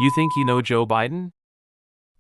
You think you know Joe Biden?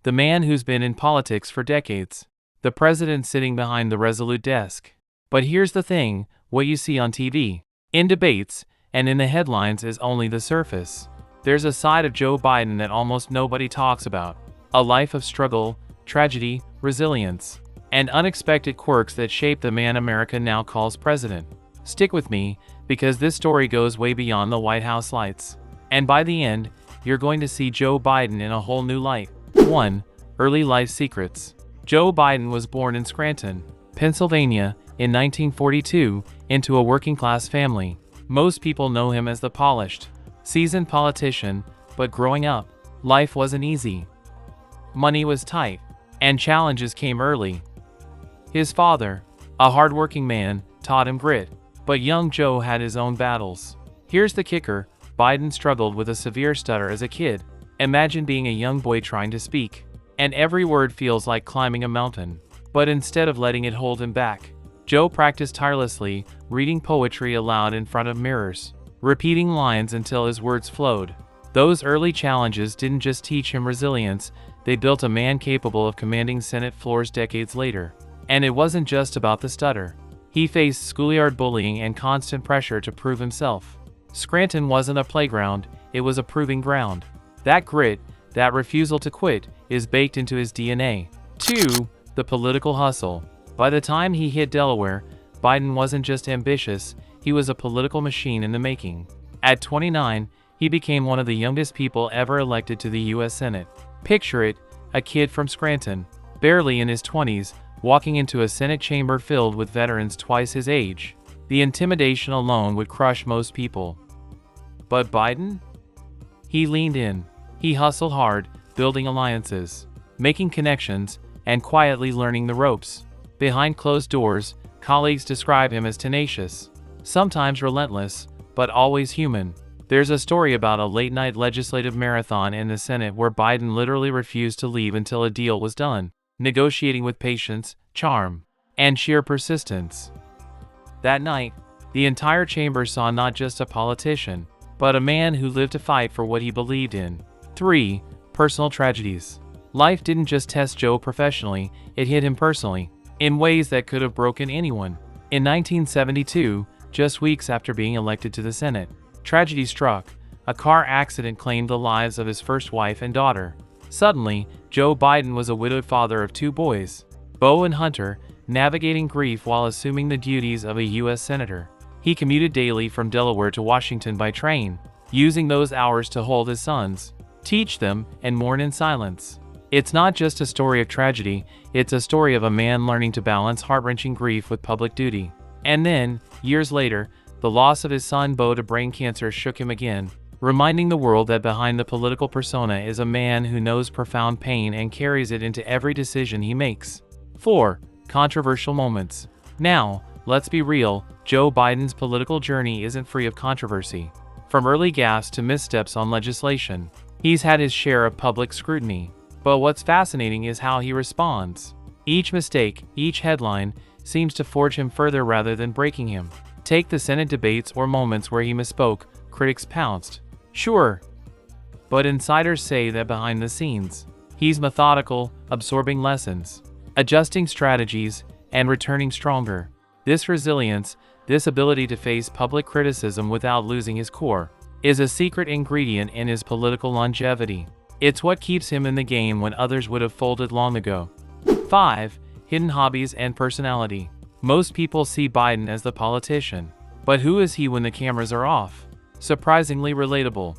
The man who's been in politics for decades. The president sitting behind the Resolute Desk. But here's the thing, what you see on TV, in debates, and in the headlines is only the surface. There's a side of Joe Biden that almost nobody talks about. A life of struggle, tragedy, resilience, and unexpected quirks that shape the man America now calls president. Stick with me, because this story goes way beyond the White House lights. And by the end, you're going to see Joe Biden in a whole new light. 1. Early life secrets. Joe Biden was born in Scranton, Pennsylvania, in 1942, into a working-class family. Most people know him as the polished, seasoned politician, but growing up, life wasn't easy. Money was tight, and challenges came early. His father, a hard-working man, taught him grit, but young Joe had his own battles. Here's the kicker, Biden struggled with a severe stutter as a kid. Imagine being a young boy trying to speak, and every word feels like climbing a mountain. But instead of letting it hold him back, Joe practiced tirelessly, reading poetry aloud in front of mirrors, repeating lines until his words flowed. Those early challenges didn't just teach him resilience, they built a man capable of commanding Senate floors decades later. And it wasn't just about the stutter. He faced schoolyard bullying and constant pressure to prove himself. Scranton wasn't a playground, it was a proving ground. That grit, that refusal to quit, is baked into his DNA. 2. The political hustle. By the time he hit Delaware, Biden wasn't just ambitious, he was a political machine in the making. At 29, he became one of the youngest people ever elected to the U.S. Senate. Picture it, a kid from Scranton, barely in his 20s, walking into a Senate chamber filled with veterans twice his age. The intimidation alone would crush most people. But Biden? He leaned in. He hustled hard, building alliances, making connections, and quietly learning the ropes. Behind closed doors, colleagues describe him as tenacious, sometimes relentless, but always human. There's a story about a late-night legislative marathon in the Senate where Biden literally refused to leave until a deal was done, negotiating with patience, charm, and sheer persistence. That night, the entire chamber saw not just a politician, but a man who lived to fight for what he believed in. 3. Personal tragedies. Life didn't just test Joe professionally, it hit him personally, in ways that could have broken anyone. In 1972, just weeks after being elected to the Senate, tragedy struck. A car accident claimed the lives of his first wife and daughter. Suddenly, Joe Biden was a widowed father of 2 boys, Beau and Hunter, navigating grief while assuming the duties of a U.S. Senator. He commuted daily from Delaware to Washington by train, using those hours to hold his sons, teach them, and mourn in silence. It's not just a story of tragedy, it's a story of a man learning to balance heart-wrenching grief with public duty. And then, years later, the loss of his son Beau to brain cancer shook him again, reminding the world that behind the political persona is a man who knows profound pain and carries it into every decision he makes. 4. Controversial moments. Now, let's be real, Joe Biden's political journey isn't free of controversy. From early gaffes to missteps on legislation, he's had his share of public scrutiny. But what's fascinating is how he responds. Each mistake, each headline, seems to forge him further rather than breaking him. Take the Senate debates or moments where he misspoke, critics pounced. Sure. But insiders say that behind the scenes, he's methodical, absorbing lessons, adjusting strategies, and returning stronger. This resilience, this ability to face public criticism without losing his core, is a secret ingredient in his political longevity. It's what keeps him in the game when others would have folded long ago. 5. Hidden hobbies and personality. Most people see Biden as the politician. But who is he when the cameras are off? Surprisingly relatable.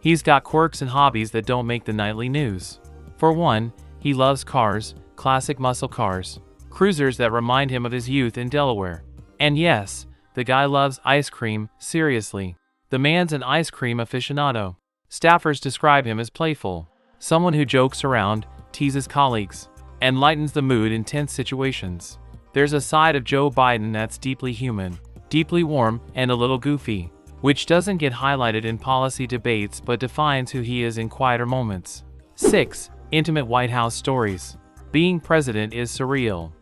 He's got quirks and hobbies that don't make the nightly news. For one, he loves cars, classic muscle cars, cruisers that remind him of his youth in Delaware. And yes, the guy loves ice cream, seriously. The man's an ice cream aficionado. Staffers describe him as playful, someone who jokes around, teases colleagues, and lightens the mood in tense situations. There's a side of Joe Biden that's deeply human, deeply warm, and a little goofy, which doesn't get highlighted in policy debates but defines who he is in quieter moments. 6. Intimate White House stories. Being president is surreal.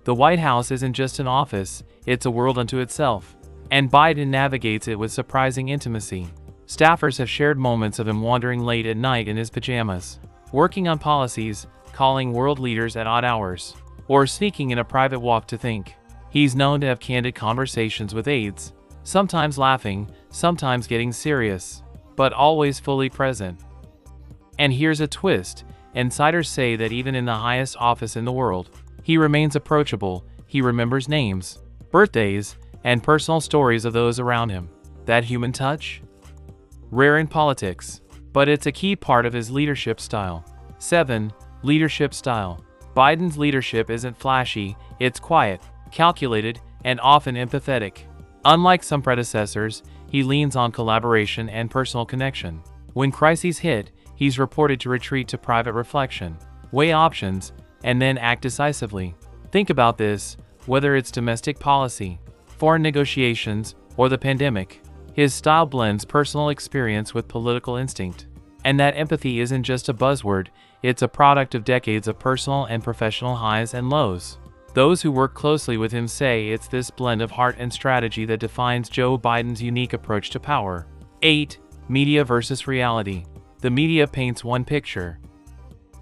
The White House isn't just an office, it's a world unto itself, and Biden navigates it with surprising intimacy. Staffers have shared moments of him wandering late at night in his pajamas, working on policies, calling world leaders at odd hours, or sneaking in a private walk to think. He's known to have candid conversations with aides, sometimes laughing, sometimes getting serious, but always fully present. And here's a twist: insiders say that even in the highest office in the world, he remains approachable. He remembers names, birthdays, and personal stories of those around him. That human touch? Rare in politics, but it's a key part of his leadership style. 7. Leadership style. Biden's leadership isn't flashy, it's quiet, calculated, and often empathetic. Unlike some predecessors, he leans on collaboration and personal connection. When crises hit, he's reported to retreat to private reflection, weigh options, and then act decisively. Think about this: whether it's domestic policy, foreign negotiations, or the pandemic, his style blends personal experience with political instinct. And that empathy isn't just a buzzword, it's a product of decades of personal and professional highs and lows. Those who work closely with him say it's this blend of heart and strategy that defines Joe Biden's unique approach to power. 8. Media versus reality. The media paints one picture,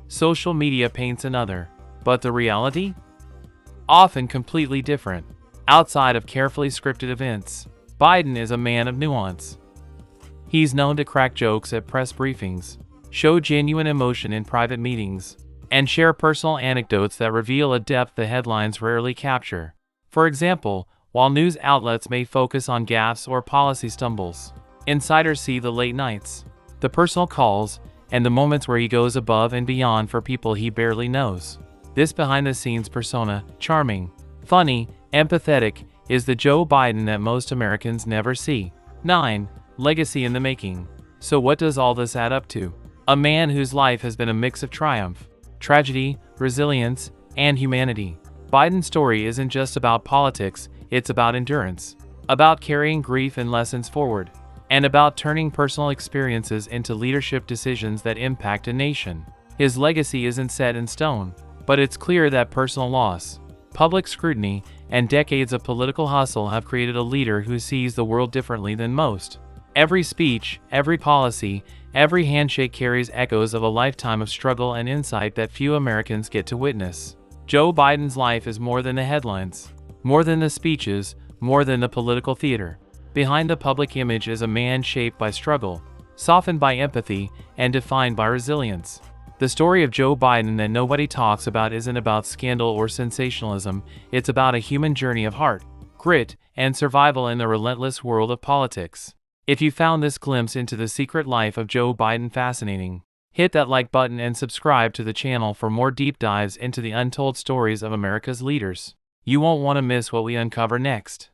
social media paints another, but the reality? Often completely different. Outside of carefully scripted events, Biden is a man of nuance. He's known to crack jokes at press briefings, show genuine emotion in private meetings, and share personal anecdotes that reveal a depth the headlines rarely capture. For example, while news outlets may focus on gaffes or policy stumbles, insiders see the late nights, the personal calls, and the moments where he goes above and beyond for people he barely knows. This behind-the-scenes persona, charming, funny, empathetic, is the Joe Biden that most Americans never see. 9. Legacy in the making. So what does all this add up to? A man whose life has been a mix of triumph, tragedy, resilience, and humanity. Biden's story isn't just about politics, it's about endurance, about carrying grief and lessons forward, and about turning personal experiences into leadership decisions that impact a nation. His legacy isn't set in stone, but it's clear that personal loss, public scrutiny, and decades of political hustle have created a leader who sees the world differently than most. Every speech, every policy, every handshake carries echoes of a lifetime of struggle and insight that few Americans get to witness. Joe Biden's life is more than the headlines, more than the speeches, more than the political theater. Behind the public image is a man shaped by struggle, softened by empathy, and defined by resilience. The story of Joe Biden that nobody talks about isn't about scandal or sensationalism, it's about a human journey of heart, grit, and survival in the relentless world of politics. If you found this glimpse into the secret life of Joe Biden fascinating, hit that like button and subscribe to the channel for more deep dives into the untold stories of America's leaders. You won't want to miss what we uncover next.